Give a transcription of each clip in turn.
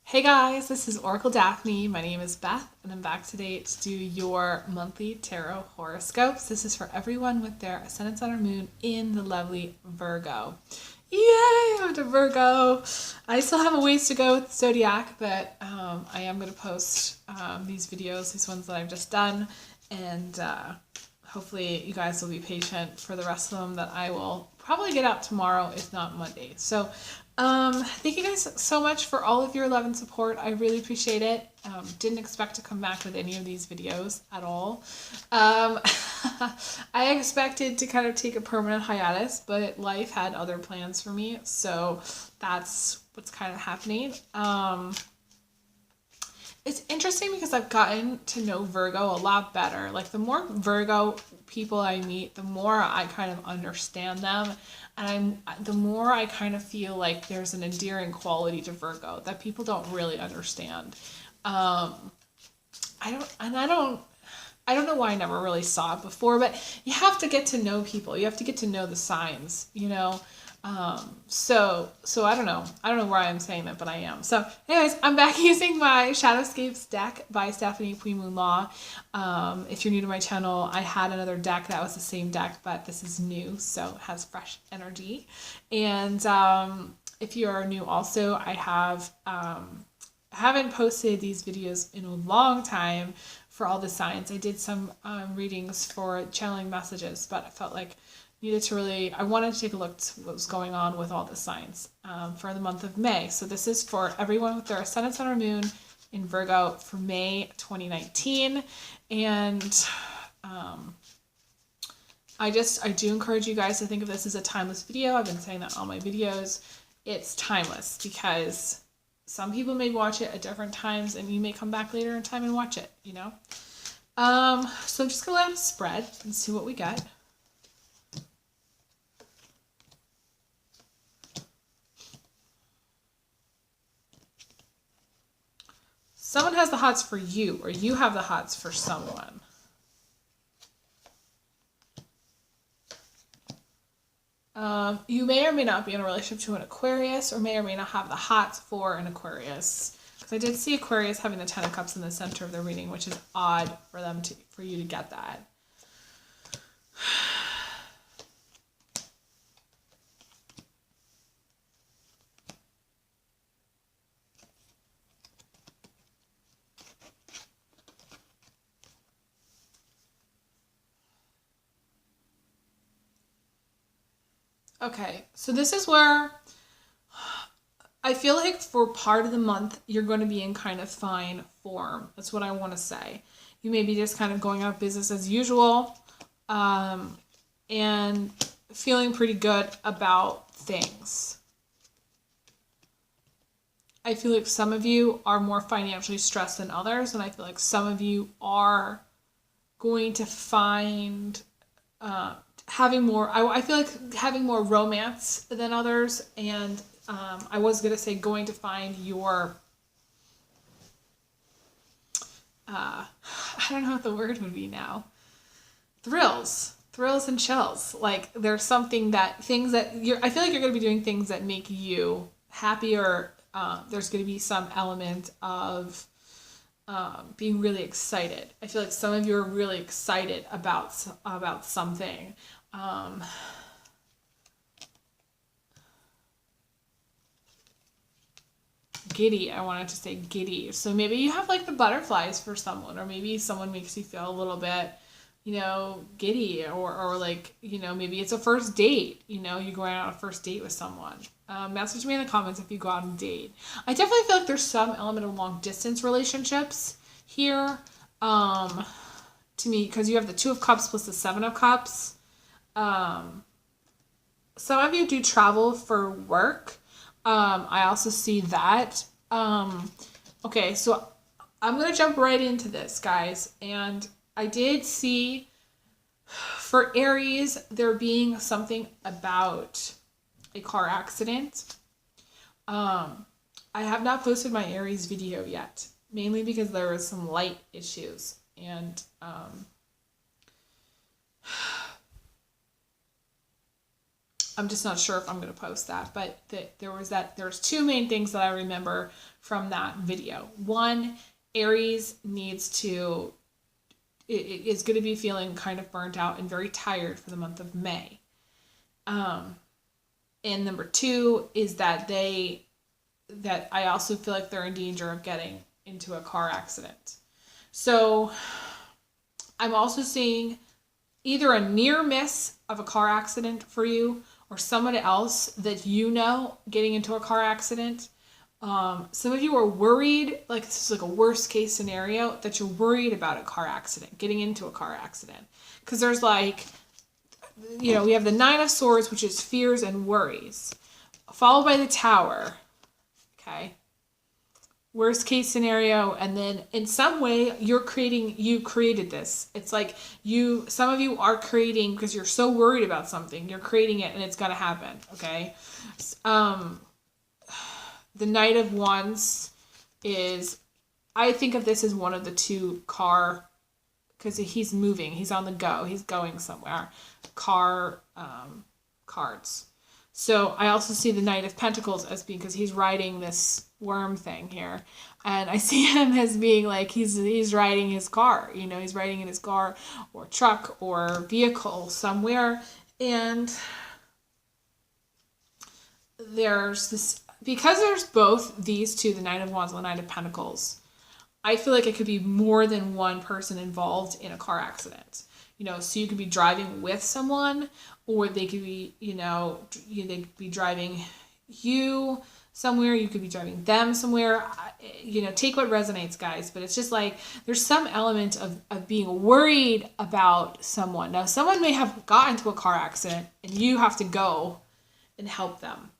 Hey guys, this is Oracle Daphne. My name is Beth, and I'm back today to do your monthly tarot horoscopes. This is for everyone with their ascendant, sun, or moon in the lovely Virgo. Yay! I'm to Virgo. I still have a ways to go with Zodiac, but I am going to post these videos, these ones that I've just done, and hopefully you guys will be patient for the rest of them that I will probably get out tomorrow, if not Monday. So thank you guys so much for all of your love and support. I really appreciate it. Didn't expect to come back with any of these videos at all. I expected to kind of take a permanent hiatus, but life had other plans for me, so that's what's kind of happening. It's interesting because I've gotten to know Virgo a lot better. Like, the more Virgo people I meet, the more I kind of understand them, and the more I kind of feel like there's an endearing quality to Virgo that people don't really understand. I don't know why I never really saw it before, but you have to get to know people. You have to get to know the signs, you know. So I don't know. I don't know why I'm saying that, but I am. So anyways, I'm back using my Shadowscapes deck by Stephanie Puy-Moon Law. If you're new to my channel, I had another deck that was the same deck, but this is new, so it has fresh energy. And if you are new also, I haven't posted these videos in a long time for all the signs. I did some readings for channeling messages, but I felt like I wanted to take a look at what was going on with all the signs for the month of May. So this is for everyone with their ascendant, sun, or moon in Virgo for May 2019. And I do encourage you guys to think of this as a timeless video. I've been saying that in all my videos. It's timeless because some people may watch it at different times, and you may come back later in time and watch it, you know? So I'm just going to let it spread and see what we get. Someone has the hots for you, or you have the hots for someone. You may or may not be in a relationship to an Aquarius, or may or may not have the hots for an Aquarius. Because I did see Aquarius having the Ten of Cups in the center of the reading, which is odd for you to get that. Okay, so this is where I feel like for part of the month, you're going to be in kind of fine form. That's what I want to say. You may be just kind of going out business as usual, and feeling pretty good about things. I feel like some of you are more financially stressed than others, and I feel like some of you are going to find having more, I feel like having more romance than others, and I was going to say going to find your, I don't know what the word would be now, thrills and chills. Like, there's something I feel like you're going to be doing things that make you happy, or there's going to be some element of being really excited. I feel like some of you are really excited about something. Giddy, I wanted to say giddy. So maybe you have like the butterflies for someone, or maybe someone makes you feel a little bit, you know, giddy, or like, you know, maybe it's a first date, you know, you're going on a first date with someone. Message me in the comments if you go out on a date. I definitely feel like there's some element of long distance relationships here, to me, because you have the Two of Cups plus the Seven of Cups. Some of you do travel for work. I also see that. Okay, so I'm going to jump right into this, guys. And I did see for Aries, there being something about a car accident. I have not posted my Aries video yet, mainly because there was some light issues. And I'm just not sure if I'm going to post that, but there's two main things that I remember from that video. One, Aries is going to be feeling kind of burnt out and very tired for the month of May. And number two is that I also feel like they're in danger of getting into a car accident. So I'm also seeing either a near miss of a car accident for you or someone else that you know getting into a car accident. Some of you are worried, like this is like a worst case scenario, that you're worried about a car accident, getting into a car accident. Because there's like, we have the Nine of Swords, which is fears and worries, followed by the Tower. Okay. Worst case scenario, and then in some way you created this. It's like some of you are creating, because you're so worried about something, you're creating it and it's gonna happen. Okay. The Knight of Wands I think of this as one of the two car, because he's moving, he's on the go, he's going somewhere, car cards. So I also see the Knight of Pentacles as being, because he's riding this worm thing here, and I see him as being like he's riding his car, he's riding in his car or truck or vehicle somewhere, and there's this, because there's both these two, the Knight of Wands and the Knight of Pentacles, I feel like it could be more than one person involved in a car accident. So you could be driving with someone, or they could be, they could be driving you somewhere, you could be driving them somewhere. Take what resonates, guys. But it's just like there's some element of being worried about someone. Now, someone may have gotten into a car accident and you have to go and help them.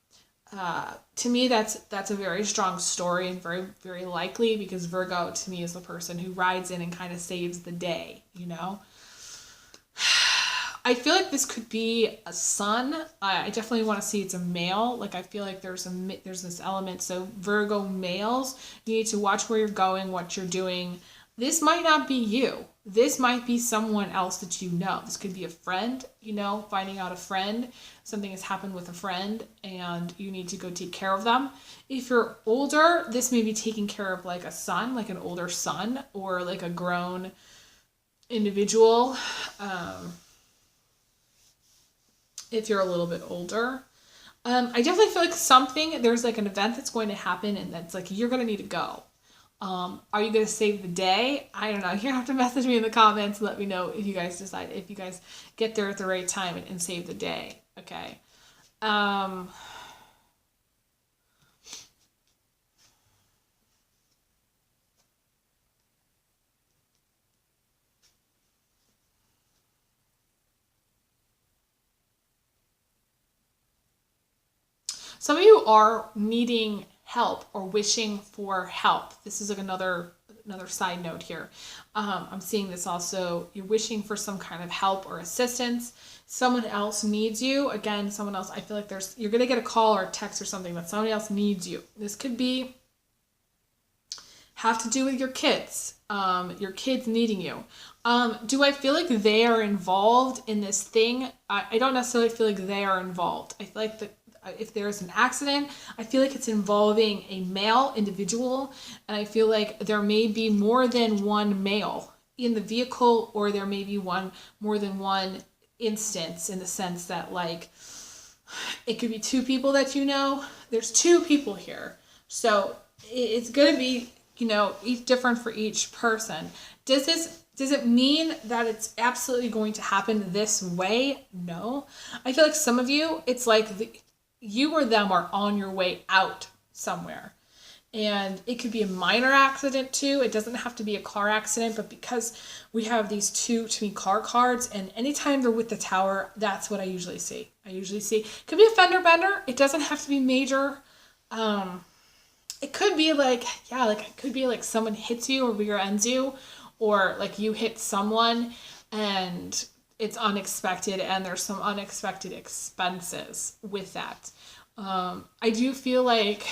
To me, that's a very strong story, and very, very likely, because Virgo to me is the person who rides in and kind of saves the day, I feel like this could be a son. I definitely want to see it's a male. Like, I feel like there's this element. So Virgo males, you need to watch where you're going, what you're doing. This might not be you. This might be someone else that you know. This could be a friend, finding out a friend. Something has happened with a friend and you need to go take care of them. If you're older, this may be taking care of like a son, like an older son, or like a grown individual. If you're a little bit older. I definitely feel like there's like an event that's going to happen and that's like, you're going to need to go. Are you going to save the day? I don't know. You're going to have to message me in the comments and let me know if you guys decide, if you guys get there at the right time and save the day. Okay. Some of you are needing help or wishing for help. This is like another side note here. I'm seeing this also. You're wishing for some kind of help or assistance. Someone else needs you. Again, someone else, I feel like you're going to get a call or a text or something that somebody else needs you. This could have to do with your kids needing you. Do I feel like they are involved in this thing? I don't necessarily feel like they are involved. I feel like if there's an accident, I feel like it's involving a male individual, and I feel like there may be more than one male in the vehicle, or there may be more than one instance, in the sense that like it could be two people that there's two people here, so it's going to be each different for each person. Does it mean that it's absolutely going to happen this way? No. I feel like some of you, it's like you or them are on your way out somewhere. And it could be a minor accident too. It doesn't have to be a car accident, but because we have these two, to me, car cards, and anytime they're with the Tower, that's what I usually see. It could be a fender bender. It doesn't have to be major. It could be it could be like someone hits you or rear ends you, or like you hit someone and it's unexpected and there's some unexpected expenses with that. I feel like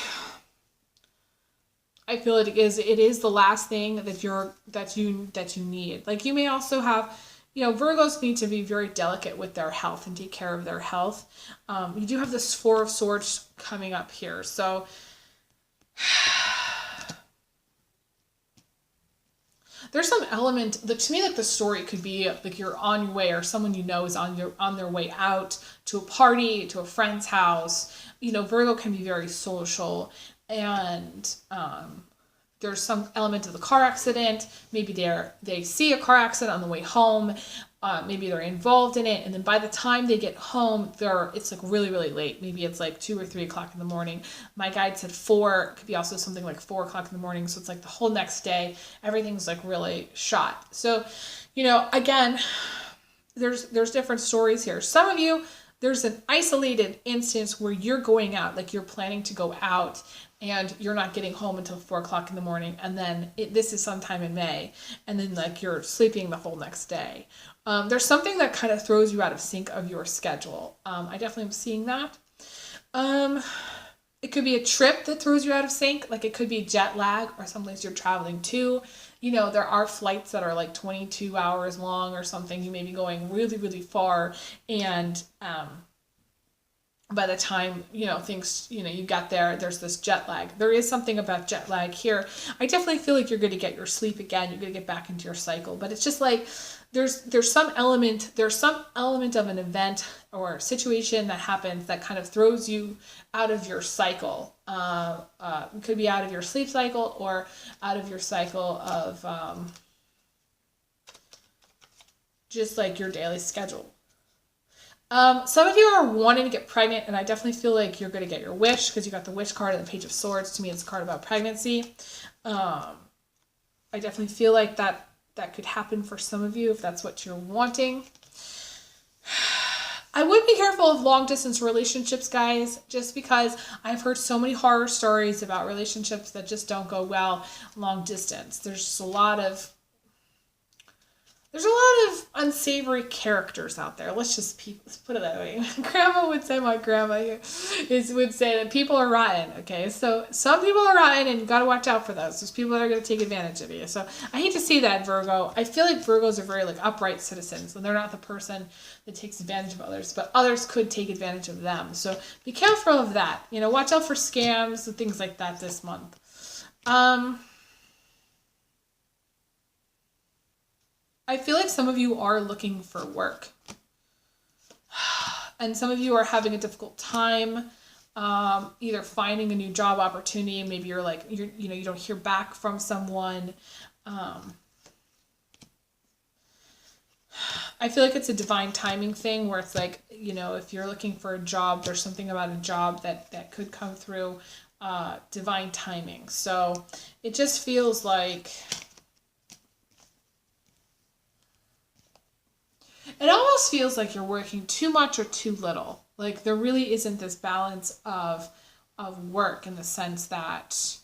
it is the last thing that you need. Like, you may also have, Virgos need to be very delicate with their health and take care of their health. You do have this Four of Swords coming up here. So there's some element to me, like the story could be like you're on your way, or someone is on their way out to a party, to a friend's house. Virgo can be very social, and there's some element of the car accident. Maybe they see a car accident on the way home. Maybe they're involved in it, and then by the time they get home, it's like really, really late. Maybe it's like 2 or 3 o'clock in the morning. My guide said 4. It could be also something like 4 o'clock in the morning. So it's like the whole next day, everything's like really shot. So, again, there's different stories here. Some of you, there's an isolated instance where you're going out, like you're planning to go out, and you're not getting home until 4 o'clock in the morning, and then this is sometime in May, and then like you're sleeping the whole next day. There's something that kind of throws you out of sync of your schedule. I definitely am seeing that. It could be a trip that throws you out of sync, like it could be jet lag or someplace you're traveling to. There are flights that are like 22 hours long or something. You may be going really, really far, and by the time, things, you got there's this jet lag. There is something about jet lag here. I definitely feel like you're going to get your sleep again. You're going to get back into your cycle. But it's just like, there's some element of an event or situation that happens that kind of throws you out of your cycle. It could be out of your sleep cycle or out of your cycle of just like your daily schedule. Some of you are wanting to get pregnant, and I definitely feel like you're going to get your wish because you got the wish card and the Page of Swords. To me, it's a card about pregnancy. I definitely feel like that could happen for some of you if that's what you're wanting. I would be careful of long distance relationships, guys, just because I've heard so many horror stories about relationships that just don't go well long distance. There's a lot of unsavory characters out there. Let's put it that way. Grandma would say, my grandma would say that people are rotten, okay? So some people are rotten, and you got to watch out for those. There's people that are going to take advantage of you. So I hate to see that, Virgo. I feel like Virgos are very like upright citizens, and they're not the person that takes advantage of others, but others could take advantage of them. So be careful of that. Watch out for scams and things like that this month. I feel like some of you are looking for work, and some of you are having a difficult time either finding a new job opportunity. Maybe you're like, you don't hear back from someone. I feel like it's a divine timing thing where it's like, if you're looking for a job, there's something about a job that could come through divine timing. So it just feels like it almost feels like you're working too much or too little. Like there really isn't this balance of work in the sense that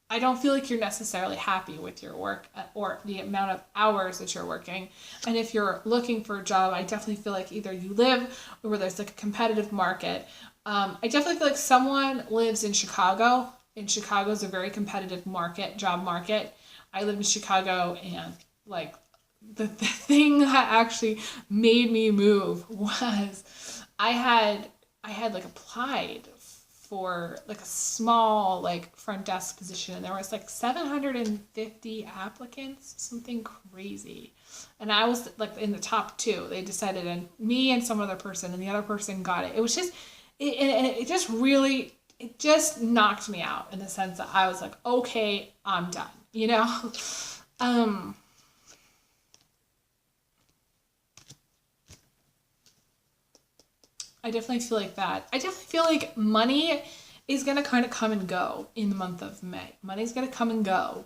I don't feel like you're necessarily happy with your work or the amount of hours that you're working. And if you're looking for a job, I definitely feel like either you live or where there's like a competitive market. I definitely feel like someone lives in Chicago. And Chicago is a very competitive job market. I live in Chicago, and like the thing that actually made me move was I had like applied for like a small like front desk position, and there was like 750 applicants, something crazy. And I was like in the top 2. They decided, and me and some other person, and the other person got it. It was just, it just knocked me out in the sense that I was like, okay, I'm done. I definitely feel like that. I definitely feel like money is going to kind of come and go in the month of May. Money's going to come and go.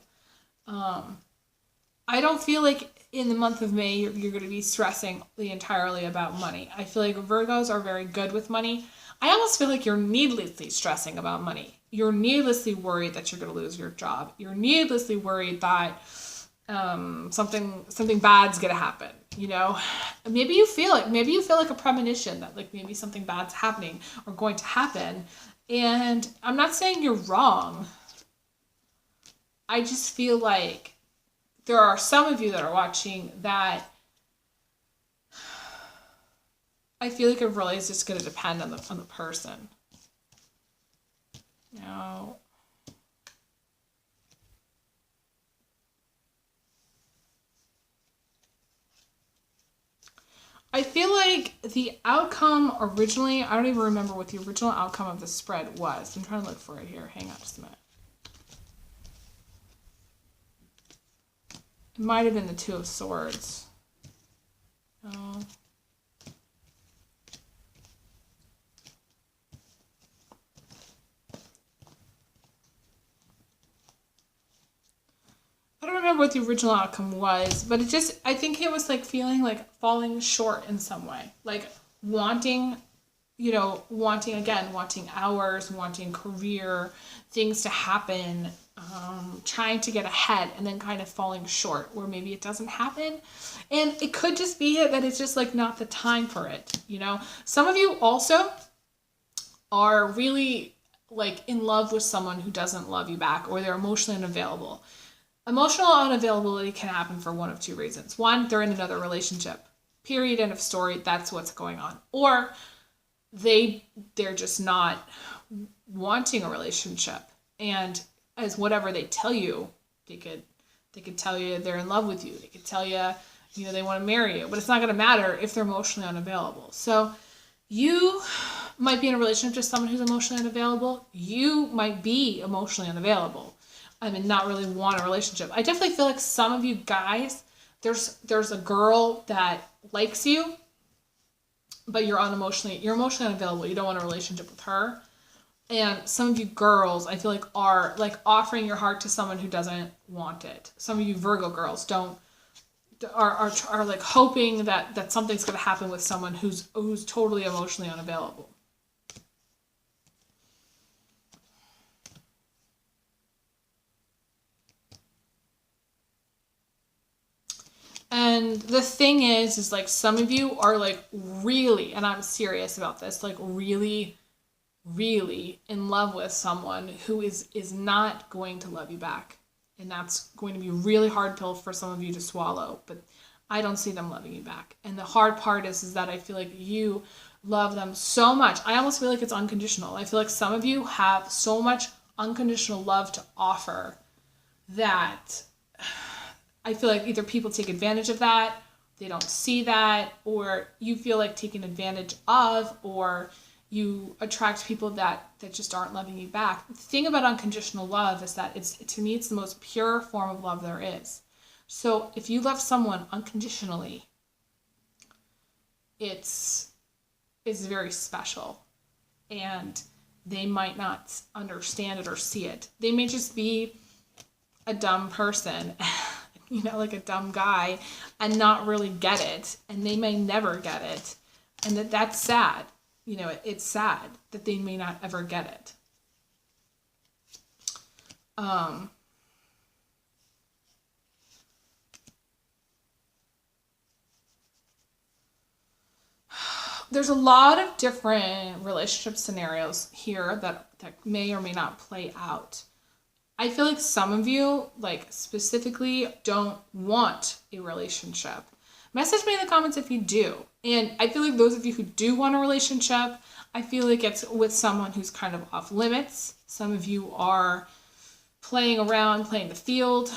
I don't feel like in the month of May you're going to be stressing entirely about money. I feel like Virgos are very good with money. I almost feel like you're needlessly stressing about money. You're needlessly worried that you're going to lose your job. You're needlessly worried that something bad's going to happen. Maybe you feel like a premonition that like maybe something bad's happening or going to happen. And I'm not saying you're wrong. I just feel like there are some of you that are watching that I feel like it really is just going to depend on the person. Now, I feel like the outcome originally, I don't even remember what the original outcome of the spread was. I'm trying to look for it here. Hang on just a minute. It might have been the Two of Swords. Oh. I don't remember what the original outcome was, but it just, I think it was like feeling like falling short in some way. Like wanting, you know, wanting hours, wanting career, things to happen, trying to get ahead and then kind of falling short where maybe it doesn't happen. And it could just be that it's just like not the time for it, you know? Some of you also are really like in love with someone who doesn't love you back, or they're emotionally unavailable. Emotional unavailability can happen for one of two reasons. One, they're in another relationship. Period, end of story. That's what's going on. Or they're just not wanting a relationship. And as whatever they tell you, they could tell you they're in love with you. They could tell you, you know, they want to marry you. But it's not going to matter if they're emotionally unavailable. So you might be in a relationship with someone who's emotionally unavailable. You might be emotionally unavailable. I mean, not really want a relationship. I definitely feel like some of you guys, there's a girl that likes you, but you're emotionally unavailable. You don't want a relationship with her. And some of you girls, I feel like, are like offering your heart to someone who doesn't want it. Some of you Virgo girls are like hoping that something's going to happen with someone who's totally emotionally unavailable. And the thing is like some of you are like really, and I'm serious about this, like really, really in love with someone who is not going to love you back. And that's going to be a really hard pill for some of you to swallow, but I don't see them loving you back. And the hard part is that I feel like you love them so much. I almost feel like it's unconditional. I feel like some of you have so much unconditional love to offer that I feel like either people take advantage of that, they don't see that, or you feel like taken advantage of, or you attract people that just aren't loving you back. The thing about unconditional love is that to me, it's the most pure form of love there is. So if you love someone unconditionally, it's very special. And they might not understand it or see it. They may just be a dumb person, you know, like a dumb guy, and not really get it. And they may never get it. And that's sad. You know, it's sad that they may not ever get it. There's a lot of different relationship scenarios here that may or may not play out. I feel like some of you, like specifically, don't want a relationship. Message me in the comments if you do. And I feel like those of you who do want a relationship, I feel like it's with someone who's kind of off limits. Some of you are playing around, playing the field.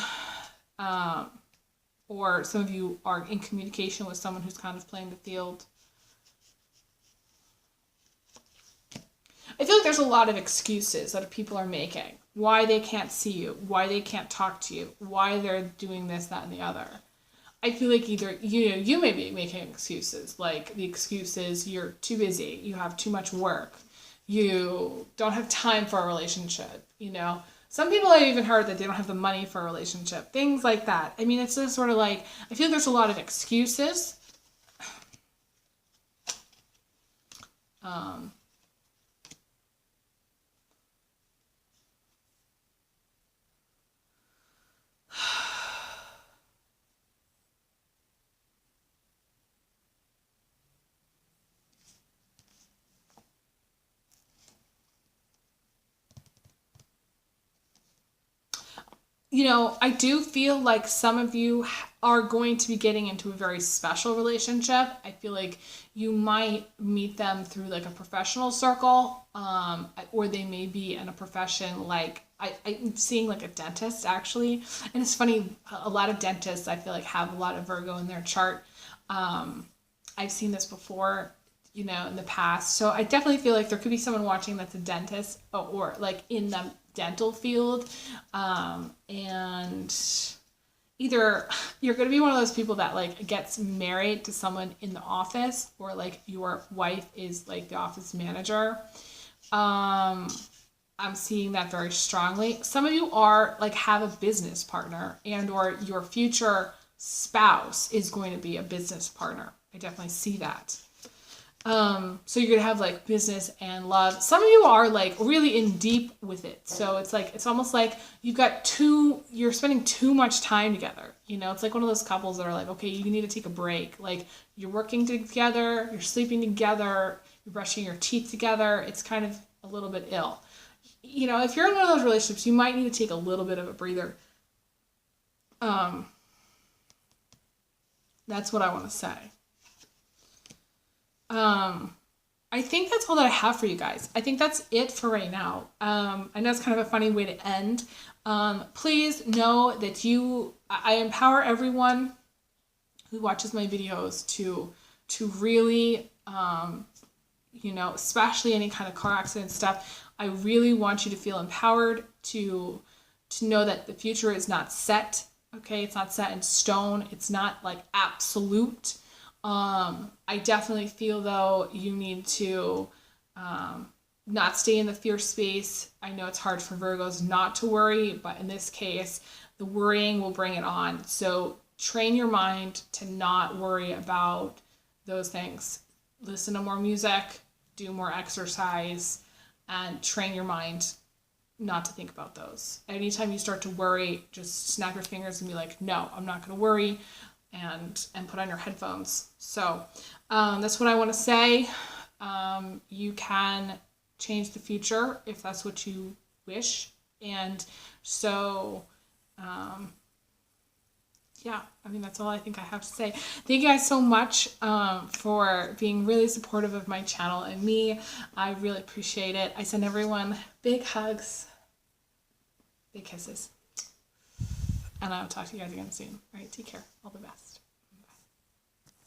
Or some of you are in communication with someone who's kind of playing the field. I feel like there's a lot of excuses that people are making. Why they can't see you, why they can't talk to you, why they're doing this, that, and the other. I feel like either, you may be making excuses. Like the excuse is you're too busy, you have too much work, you don't have time for a relationship, you know. Some people I've even heard that they don't have the money for a relationship, things like that. I mean, it's just sort of like, I feel like there's a lot of excuses. I do feel like some of you are going to be getting into a very special relationship. I feel like you might meet them through like a professional circle, or they may be in a profession like I'm seeing like a dentist actually. And it's funny, a lot of dentists I feel like have a lot of Virgo in their chart. I've seen this before, in the past. So I definitely feel like there could be someone watching that's a dentist or like in the dental field. And either you're going to be one of those people that like gets married to someone in the office, or like your wife is like the office manager. I'm seeing that very strongly. Some of you are like have a business partner, and or your future spouse is going to be a business partner. I definitely see that. So you're gonna have like business and love. Some of you are like really in deep with it. So it's almost like you're spending too much time together. It's like one of those couples that are like, okay, you need to take a break. Like you're working together, you're sleeping together, you're brushing your teeth together. It's kind of a little bit ill. If you're in one of those relationships, you might need to take a little bit of a breather. That's what I want to say. I think that's all that I have for you guys. I think that's it for right now. I know it's kind of a funny way to end. Please know that I empower everyone who watches my videos to really, especially any kind of car accident stuff. I really want you to feel empowered to know that the future is not set. Okay, it's not set in stone. It's not like absolute. I definitely feel though you need to not stay in the fear space. I know it's hard for Virgos not to worry, but in this case, the worrying will bring it on. So train your mind to not worry about those things. Listen to more music, do more exercise, and train your mind not to think about those. Anytime you start to worry, just snap your fingers and be like, no, I'm not going to worry. And put on your headphones. So that's what I want to say. You can change the future if that's what you wish. And so, that's all I think I have to say. Thank you guys so much for being really supportive of my channel and me. I really appreciate it. I send everyone big hugs, big kisses. And I'll talk to you guys again soon. All right, take care. All the best.